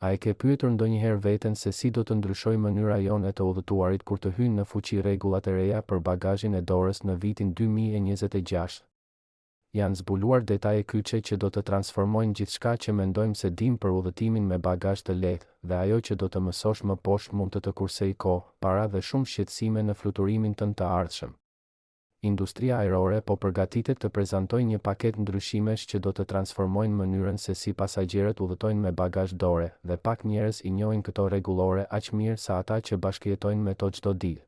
A e ke pyetur ndonjëherë veten se si do të ndryshojë mënyra jonë e të udhëtuarit kur të hyjnë në fuqi rregullat e reja për bagazhin e dorës në vitin 2026? Janë zbuluar detaje kyçe që do të transformojnë gjithçka që mendojmë se dim për udhëtimin me bagazh të lehtë, dhe ajo që do të mësosh më poshtë mund të kursejë kohë, para dhe shumë shqetësime në fluturimin tënd të ardhshëm. Industria ajrore po përgatitet të prezantojë një paketë ndryshimesh që do të transformojnë mënyrën se si pasagerët udhëtojnë me bagazh dore, dhe pak njerëz i njohin këto rregullore aq mirë sa ata që bashkëjetojnë me to çdo ditë.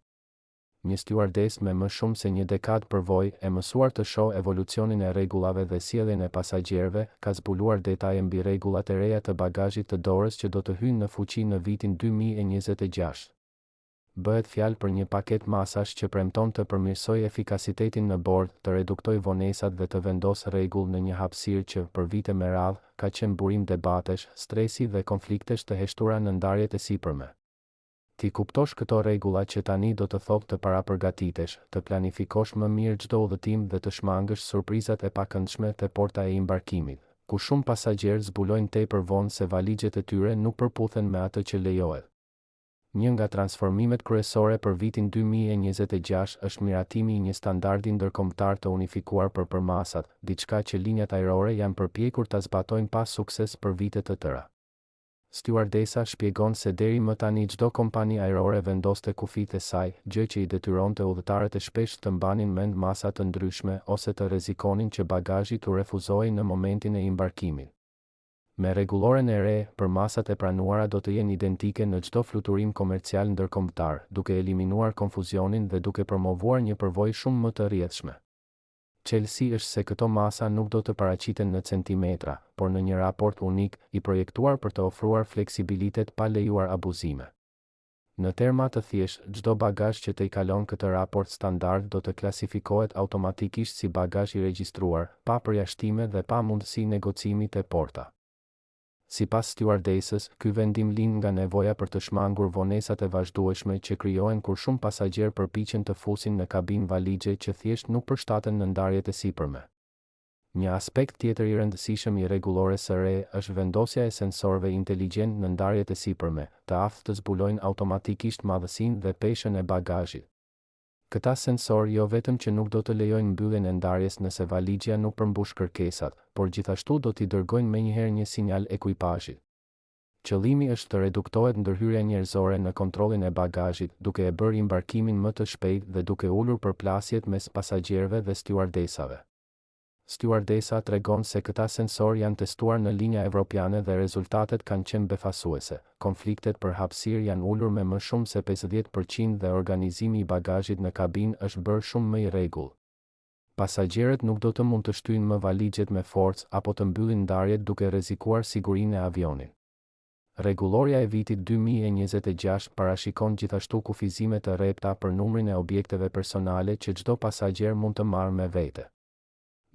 Një stewardess me më shumë se një dekadë përvojë, e mësuar të shohë evolucionin e rregullave dhe sjelljen e pasagerëve, ka zbuluar detaje mbi rregullat e reja të bagazhit të dorës që do të hyjnë në fuqi në vitin 2026. Bëhet fjalë për një paketë masash që premton të përmirësojë efikasitetin në bord, të reduktojë vonesat dhe të vendosë rregull në një hapësirë që, për vite me radhë, ka qenë burim debatesh, stresi dhe konfliktesh të heshtura në ndarjet e sipërme. Ti kuptosh këto rregulla që tani do të thotë të parapërgatitesh, të planifikosh më mirë çdo udhëtim dhe të shmangësh surprizat e pakëndshme te porta e embarkimit, ku shumë pasagerë zbulojnë tepër vonë se valixhet e tyre nuk përputhen me atë që lejohet. Një nga transformimet kryesore për vitin 2026 është miratimi i një standardi ndërkombëtar të unifikuar për masat, diçka që linjat ajrore janë përpjekur ta zbatojnë pas sukses për vite të tëra. Stewardesa shpjegon se deri më tani çdo kompani ajrore vendoste kufijtë e saj, gjë që i detyronte udhëtarët e shpesh të mbanin mend masa të ndryshme ose të rrezikonin që bagazhi t'u refuzojë në momentin e embarkimit. Me rregulloren e re, përmasat e pranuara do të jenë identike në çdo fluturim komercial ndërkombëtar, duke eliminuar konfuzionin dhe duke promovuar një përvojë shumë më të rrjedhshme. Çelësi është se këto masa nuk do të paraqiten në centimetra, por në një raport unik, i projektuar për të ofruar fleksibilitet pa lejuar abuzime. Në terma të thjeshtë, çdo bagazh që të i kalon këtë raport standard do të klasifikohet automatikisht si bagazh i regjistruar, pa përjashtime dhe pa mundësi negocimi te porta. Sipas stewardesës, ky vendim lind nga nevoja për të shmangur vonesat e vazhdueshme që krijohen kur shumë pasagerë përpiqen të fusin në kabinë valixhe që thjesht nuk përshtaten në ndarjet e sipërme. Një aspekt tjetër i rëndësishëm i rregullores së re është vendosja e sensorëve inteligjent në ndarjet e sipërme, të aftë të zbulojnë automatikisht madhësinë dhe peshën e bagazhit. Këta sensor jo vetëm që nuk do të lejojnë mbylljen e ndarjes nëse valixha nuk përmbush kërkesat, por gjithashtu do t'i dërgojnë menjëherë një sinjal ekuipazhit. Qëllimi është të reduktohet ndërhyrja njerëzore në kontrollin e bagazhit, duke e bërë embarkimin më të shpejtë dhe duke ulur përplasjet mes pasagerëve dhe stewardesave. Stewardesa tregon se këta sensor janë testuar në linja evropiane dhe rezultatet kanë qenë befasuese. Konfliktet për hapësirë janë ulur me më shumë se 50% dhe organizimi i bagazhit në kabinë është bërë shumë më i rregullt. Pasagerët nuk do të mund të shtyjnë më valixhet me forcë apo të mbyllin ndarjet duke rrezikuar sigurinë e avionit. Rregulloria e vitit 2026 parashikon gjithashtu kufizime të rrepta për numrin e objekteve personale që çdo pasager mund të marrë me vete.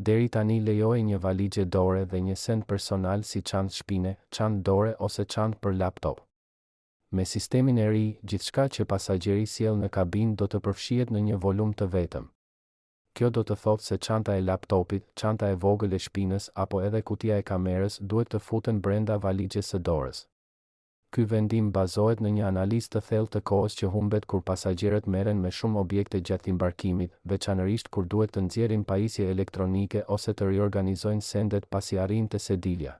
Deri tani lejohej një valixhe dore dhe një send personal si çantë shpine, çantë dore ose çantë për laptop. Me sistemin e ri, gjithçka që pasageri sjell në kabinë do të përfshihet në një volum të vetëm. Kjo do të thotë se çanta e laptopit, çanta e vogël e shpinës apo edhe kutia e kamerës duhet të futen brenda valixhes së dorës. Ky vendim bazohet në një analizë të thellë të kohës që humbet kur pasagerët merren me shumë objekte gjatë embarkimit, veçanërisht kur duhet të nxjerrin pajisje elektronike ose të riorganizojnë sendet pasi arrin te sedilja.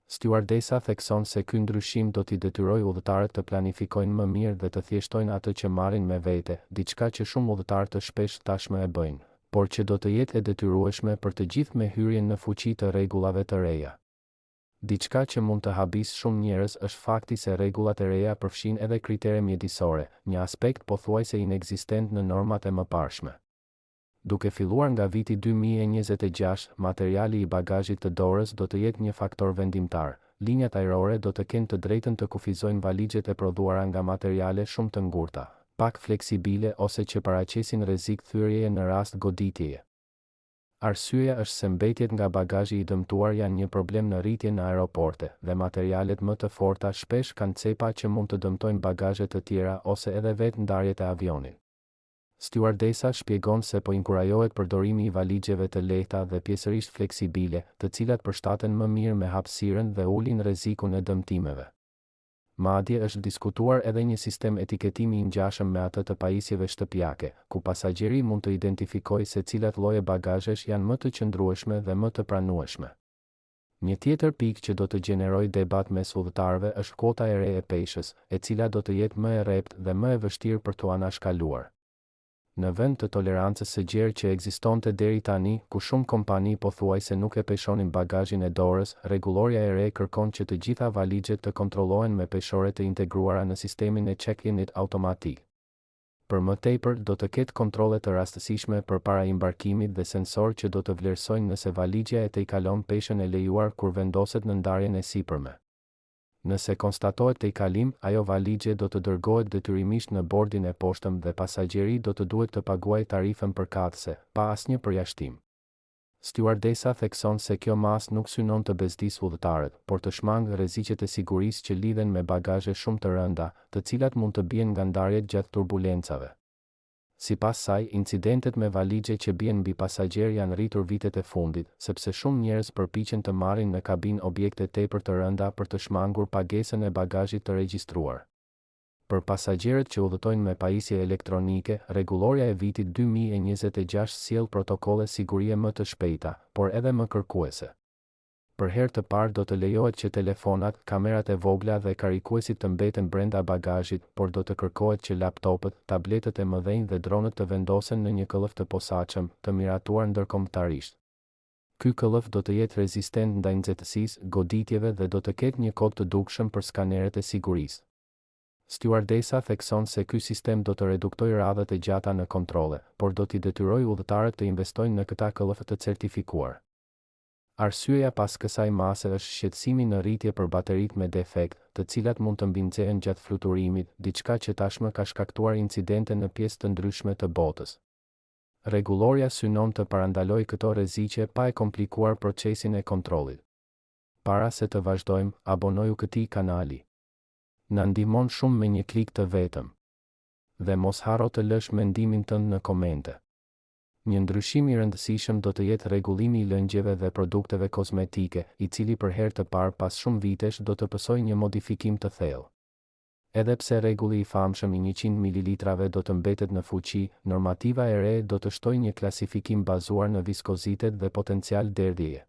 Stewardesa thekson se ky ndryshim do t'i detyrojë udhëtarët të planifikojnë më mirë dhe të thjeshtojnë atë që marrin me vete, diçka që shumë udhëtarë të shpesh tashmë e bëjnë, por që do të jetë e detyrueshme për të gjithë me hyrjen në fuqi të rregullave të reja. Diçka që mund të habis shumë njerëz është fakti se rregullat e reja përfshin edhe kritere mjedisore, një aspekt pothuajse inekzistent në normat e mëparshme. Duke filluar nga viti 2026, materiali i bagazhit të dorës do të jetë një faktor vendimtar. Linjat ajrore do të kenë të drejtën të kufizojnë valixhet e prodhuara nga materiale shumë të ngurta, pak fleksibile ose që paraqesin rrezik thyrjeje në rast goditjeje. Arsyeja është se mbetjet nga bagazhi i dëmtuar janë një problem në rritje në aeroporte, dhe materialet më të forta shpesh kanë cepa që mund të dëmtojnë bagazhe të tjera ose edhe vetë ndarjet e avionit. Stewardesa shpjegon se po inkurajohet përdorimi i valixheve të lehta dhe pjesërisht fleksibile, të cilat përshtaten më mirë me hapësirën dhe ulin rrezikun e dëmtimeve. Madje është diskutuar edhe një sistem etiketimi i ngjashëm me atë të pajisjeve shtëpiake, ku pasagjeri mund të identifikojë se cilat lloje bagazhesh janë më të qëndrueshme dhe më të pranueshme. Një tjetër pikë që do të gjenerojë debat mes udhëtarëve është kuota e re e peshës, e cila do të jetë më e rreptë dhe më e vështirë për t'u anashkaluar. Në vend të tolerancës së gjerë që ekzistonte deri tani, ku shumë kompani pothuajse nuk e peshonin bagazhin e dorës, rregulloria e re kërkon që të gjitha valixhet të kontrollohen me peshore të integruara në sistemin e check-in-it automatik. Për më tepër, do të ketë kontrolle të rastësishme përpara embarkimit dhe sensor që do të vlerësojnë nëse valixha e tejkalon peshën e lejuar kur vendoset në ndarjen e sipërme. Nëse konstatohet tejkalim, ajo valixhe do të dërgohet detyrimisht në bordin e poshtëm dhe pasagjeri do të duhet të paguajë tarifën përkatëse, pa asnjë përjashtim. Stewardesa thekson se kjo mas nuk synon të bezdisë udhëtarët, por të shmangë rreziqet e sigurisë që lidhen me bagazhe shumë të rënda, të cilat mund të bien nga ndarjet gjatë turbulencave. Sipas saj, incidentet me valixhe që bien mbi pasagerë janë rritur vitet e fundit, sepse shumë njerëz përpiqen të marrin në kabinë objekte tepër të rënda për të shmangur pagesën e bagazhit të regjistruar. Për pasagerët që udhëtojnë me pajisje elektronike, rregulloria e vitit 2026 sjell protokolle sigurie më të shpejta, por edhe më kërkuese. Për herë të parë do të lejohet që telefonat, kamerat e vogla dhe karikuesit të mbeten brenda bagazhit, por do të kërkohet që laptopët, tabletët e mëdhenj dhe dronët të vendosen në një këllëf të posaçëm, të miratuar ndërkombëtarisht. Ky këllëf do të jetë rezistent ndaj nxehtësisë, goditjeve dhe do të ketë një kod të dukshëm për skaneret e sigurisë. Stewardesa thekson se ky sistem do të reduktojë radhët e gjata në kontrolle, por do t'i detyrojë udhëtarët të investojnë në këta këllëfe të certifikuar. Arsyeja pas kësaj mase është shqetësimi në rritje për bateritë me defekt, të cilat mund të mbinxehen gjatë fluturimit, diçka që tashmë ka shkaktuar incidente në pjesë të ndryshme të botës. Rregulloria synon të parandalojë këto rreziqe pa e komplikuar procesin e kontrollit. Para se të vazhdojmë, abonoju këtij kanali. Na ndihmon shumë me një klik të vetëm. Dhe mos harro të lësh mendimin tënd në komente. Një ndryshim i rëndësishëm do të jetë rregullimi i lëngjeve dhe produkteve kozmetike, i cili për herë të parë pas shumë vitesh do të pësojë një modifikim të thellë. Edhe pse rregulli i famshëm i 100 ml do të mbetet në fuqi, normativa e re do të shtojë një klasifikim bazuar në viskozitet dhe potencial derdhjeje.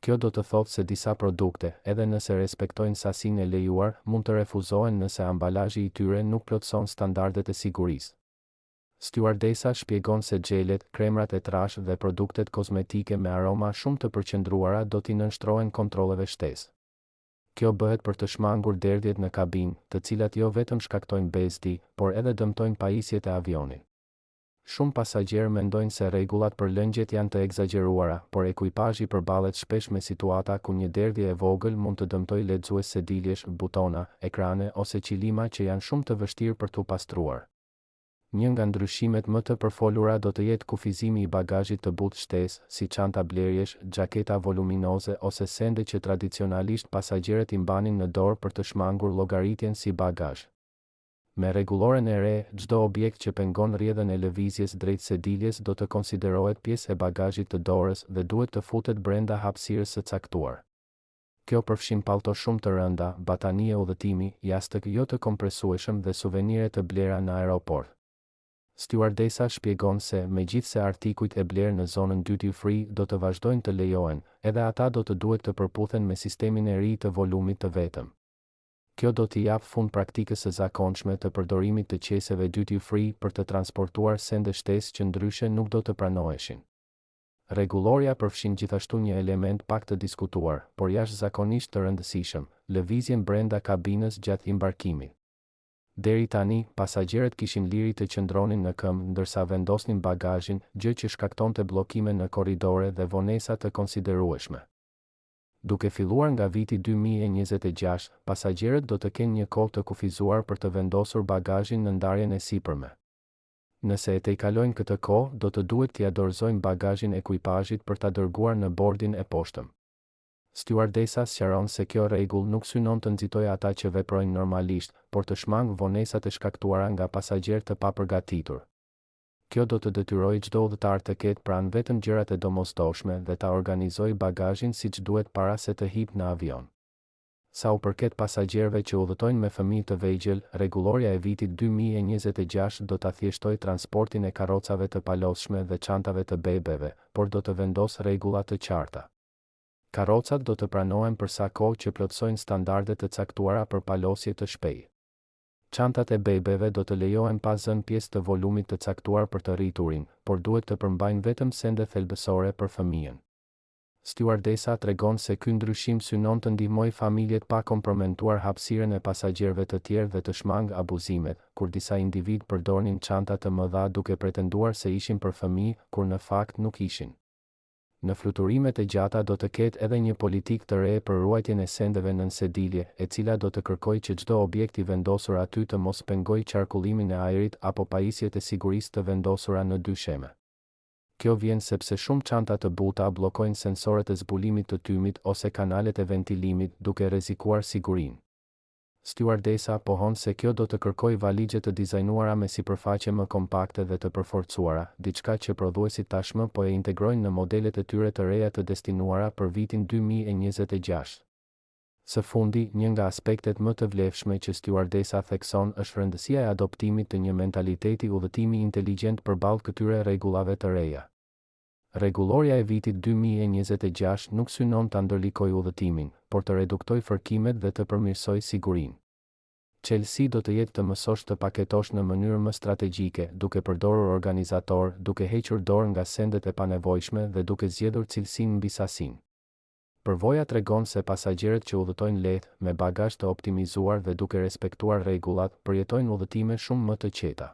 Kjo do të thotë se disa produkte, edhe nëse respektojnë sasinë e lejuar, mund të refuzohen nëse ambalazhi i tyre nuk plotëson standardet e sigurisë. Stewardesa shpjegon se gjelet, kremrat e trash dhe produktet kozmetike me aroma shumë të përqendruara do t'i nënshtrohen kontrolleve shtesë. Kjo bëhet për të shmangur derdhjet në kabinë, të cilat jo vetëm shkaktojnë bezdi, por edhe dëmtojnë pajisjet e avionit. Shumë pasagerë mendojnë se rregullat për lëngjet janë të egzageruara, por ekuipazhi përballet shpesh me situata ku një derdhje e vogël mund të dëmtojë lexues sediljesh, butona, ekrane ose qilima që janë shumë të vështirë për t'u pastruar. Një nga ndryshimet më të përfolura do të jetë kufizimi i bagazhit të butë shtesë, si çanta blerjesh, xhaketa voluminoze ose sende që tradicionalisht pasagerët i mbanin në dorë për të shmangur llogaritjen si bagazh. Me rregulloren e re, çdo objekt që pengon rrjedhën e lëvizjes drejt sediljes do të konsiderohet pjesë e bagazhit të dorës dhe duhet të futet brenda hapësirës së caktuar. Kjo përfshin pallto shumë të rënda, batanie udhëtimi, jastëk jo të kompresueshëm dhe suvenire të blera në aeroport. Stewardesa shpjegon se, megjithse artikujt e blerë në zonën duty free do të vazhdojnë të lejohen, edhe ata do të duhet të përputhen me sistemin e ri të volumit të vetëm. Kjo do t'i jap fund praktikës së zakonshme të përdorimit të qeseve duty free për të transportuar sende shtesë që ndryshe nuk do të pranoheshin. Rregulloria përfshin gjithashtu një element pak të diskutuar, por jashtëzakonisht të rëndësishëm, lëvizjen brenda kabinës gjatë embarkimit. Deri tani, pasagerët kishin liri të qëndronin në këmbë ndërsa vendosnin bagazhin, gjë që shkaktonte bllokime në korridore dhe vonesa të konsiderueshme. Duke filluar nga viti 2026, pasagerët do të kenë një kohë të kufizuar për të vendosur bagazhin në ndarjen e sipërme. Nëse e tejkalojnë këtë kohë, do të duhet t'i dorëzojnë bagazhin ekuipazhit për ta dërguar në bordin e poshtëm. Stewardesa sqaron se kjo rregull nuk synon të nxitojë ata që veprojnë normalisht, por të shmangë vonesat e shkaktuara nga pasagerë të papërgatitur. Kjo do të detyrojë çdo udhëtar të ketë pranë vetëm gjërat e domosdoshme dhe ta organizojë bagazhin siç duhet para se të hipë në avion. Sa u përket pasagjerëve që udhëtojnë me fëmijë të vegjël, rregulloria e vitit 2026 do ta thjeshtojë transportin e karrocave të palosshme dhe çantave të bebeve, por do të vendosë rregulla të qarta. Karrocat do të pranohen për sa kohë që plotësojnë standardet të caktuara për palosje të shpejtë. Çantat e bebeve do të lejohen pa zënë pjesë të volumit të caktuar për të rriturin, por duhet të përmbajnë vetëm sende thelbësore për fëmijën. Stewardesa tregon se ky ndryshim synon të ndihmojë familjet pa kompromentuar hapësirën e pasagjerëve të tjerë dhe të shmangë abuzimet, kur disa individ përdornin çanta të mëdha duke pretenduar se ishin për fëmijë, kur në fakt nuk ishin. Në fluturimet e gjata do të ketë edhe një politikë të re për ruajtjen e sendeve nën sedilje, e cila do të kërkojë që çdo objekt i vendosur aty të mos pengojë qarkullimin e ajrit apo pajisjet e sigurisë të vendosura në dysheme. Kjo vjen sepse shumë çanta të buta bllokojnë sensorët e zbulimit të tymit ose kanalet e ventilimit, duke rrezikuar sigurinë. Stewardesa pohon se kjo do të kërkojë valixhe të dizajnuara me sipërfaqe më kompakte dhe të përforcuara, diçka që prodhuesit tashmë po e integrojnë në modelet e tyre të reja të destinuara për vitin 2026. Së fundi, një nga aspektet më të vlefshme që stewardesa thekson është rëndësia e adoptimit të një mentaliteti udhëtimi inteligjent përballë këtyre rregullave të reja. Rregulloria e vitit 2026 nuk synon ta ndërlikojë udhëtimin, por të reduktojë fërkimet dhe të përmirësojë sigurinë. Çelësi do të jetë të mësosh të paketosh në mënyrë më strategjike, duke përdorur organizator, duke hequr dorë nga sendet e panevojshme dhe duke zgjedhur cilësinë mbi sasinë. Përvoja tregon se pasagjerët që udhëtojnë lehtë, me bagazh të optimizuar dhe duke respektuar rregullat, përjetojnë udhëtime shumë më të qeta.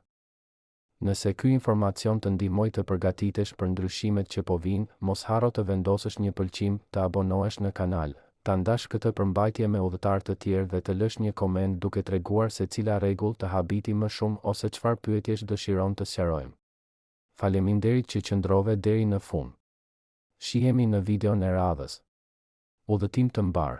Nëse ky informacion të ndihmoj të përgatitesh për ndryshimet që po vijnë, mos harro të vendosësh një pëlqim, të abonohesh në kanal, ta ndash këtë përmbajtje me udhëtar të tjerë dhe të lësh një koment duke treguar se cila rregull të habiti më shumë ose çfarë pyetjesh dëshiron të sqarojmë. Faleminderit që qëndrove deri në fund. Shihemi në videon e radhës. Udhëtim të mbar.